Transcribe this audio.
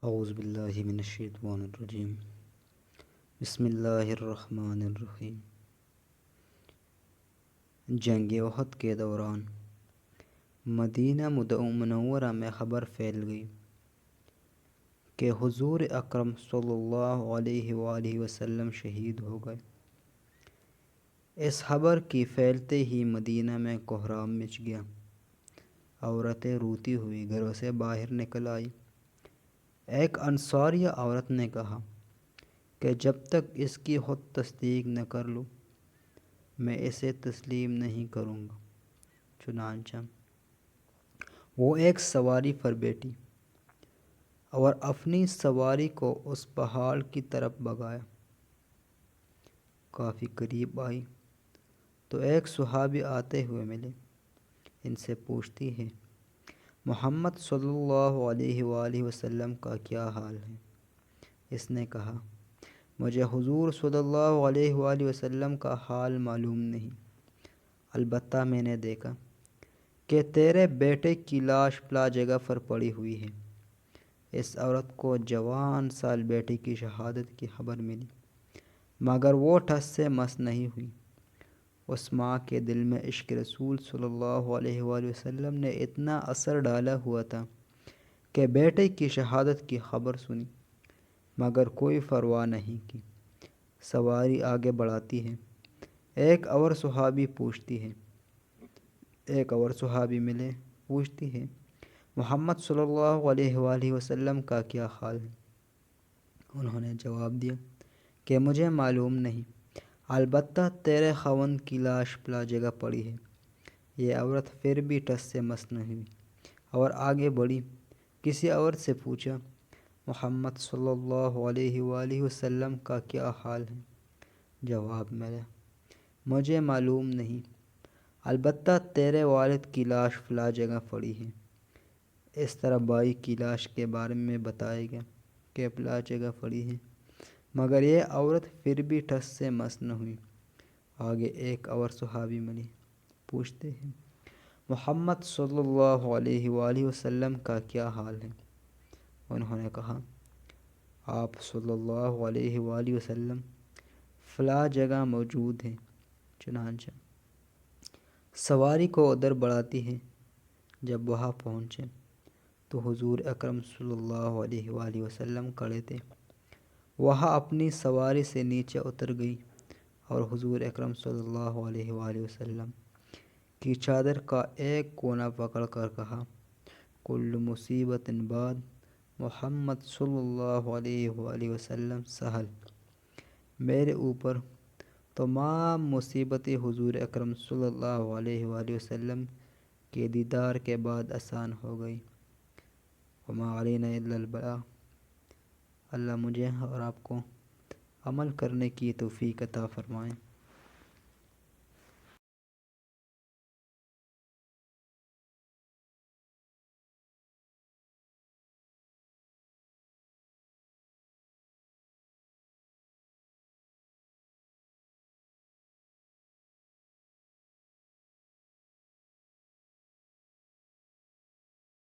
اعوذ باللہ من الشیطان الرجیم بسم اللہ الرحمن الرحیم۔ جنگ احد کے دوران مدینہ منورہ میں خبر پھیل گئی کہ حضور اکرم صلی اللہ علیہ وآلہ وسلم شہید ہو گئے۔ اس خبر کی پھیلتے ہی مدینہ میں کوہرام مچ گیا۔ عورتیں روتی ہوئی گھروں سے باہر نکل آئی۔ ایک انصاریہ عورت نے کہا کہ جب تک اس کی خود تصدیق نہ کر لوں میں اسے تسلیم نہیں کروں گا۔ چنانچہ وہ ایک سواری پر بیٹھی اور اپنی سواری کو اس پہاڑ کی طرف بگایا۔ کافی قریب آئی تو ایک صحابی آتے ہوئے ملے۔ ان سے پوچھتی ہے محمد صلی اللہ علیہ وآلہ وسلم کا کیا حال ہے؟ اس نے کہا مجھے حضور صلی اللہ علیہ وآلہ وسلم کا حال معلوم نہیں، البتہ میں نے دیکھا کہ تیرے بیٹے کی لاش فلاں جگہ پر پڑی ہوئی ہے۔ اس عورت کو جوان سال بیٹے کی شہادت کی خبر ملی مگر وہ ٹھس سے مس نہیں ہوئی۔ اس ماں کے دل میں عشق رسول صلی اللہ علیہ وآلہ وسلم نے اتنا اثر ڈالا ہوا تھا کہ بیٹے کی شہادت کی خبر سنی مگر کوئی پرواہ نہیں کی۔ سواری آگے بڑھاتی ہے۔ ایک اور صحابی ملے، پوچھتی ہے محمد صلی اللہ علیہ وآلہ وسلم کا کیا حال ہے؟ انہوں نے جواب دیا کہ مجھے معلوم نہیں، البتہ تیرے خاوند کی لاش فلاں جگہ پڑی ہے۔ یہ عورت پھر بھی ٹس سے مس نہ ہوئی اور آگے بڑھی۔ کسی اور سے پوچھا محمد صلی اللہ علیہ وآلہ وسلم کا کیا حال ہے؟ جواب ملا مجھے معلوم نہیں، البتہ تیرے والد کی لاش فلاں جگہ پڑی ہے۔ اس طرح بائی کی لاش کے بارے میں بتایا گیا کہ فلاں جگہ پڑی ہے مگر یہ عورت پھر بھی ٹس سے مس نہ ہوئی۔ آگے ایک اور صحابی ملی، پوچھتے ہیں محمد صلی اللہ علیہ وآلہ وسلم کا کیا حال ہے؟ انہوں نے کہا آپ صلی اللہ علیہ وآلہ وسلم فلاں جگہ موجود ہیں۔ چنانچہ سواری کو ادھر بڑھاتی ہے۔ جب وہاں پہنچے تو حضور اکرم صلی اللہ علیہ وآلہ وسلم کھڑے تھے۔ وہاں اپنی سواری سے نیچے اتر گئی اور حضور اکرم صلی اللہ علیہ وآلہ وسلم کی چادر کا ایک کونا پکڑ کر کہا کل مصیبت بعد محمد صلی اللہ علیہ وآلہ وسلم سہل۔ میرے اوپر تمام مصیبتیں حضور اکرم صلی اللہ علیہ وآلہ وسلم کے دیدار کے بعد آسان ہو گئی۔ وما علینا الا البلاغ۔ اللہ مجھے اور آپ کو عمل کرنے کی توفیق عطا فرمائے۔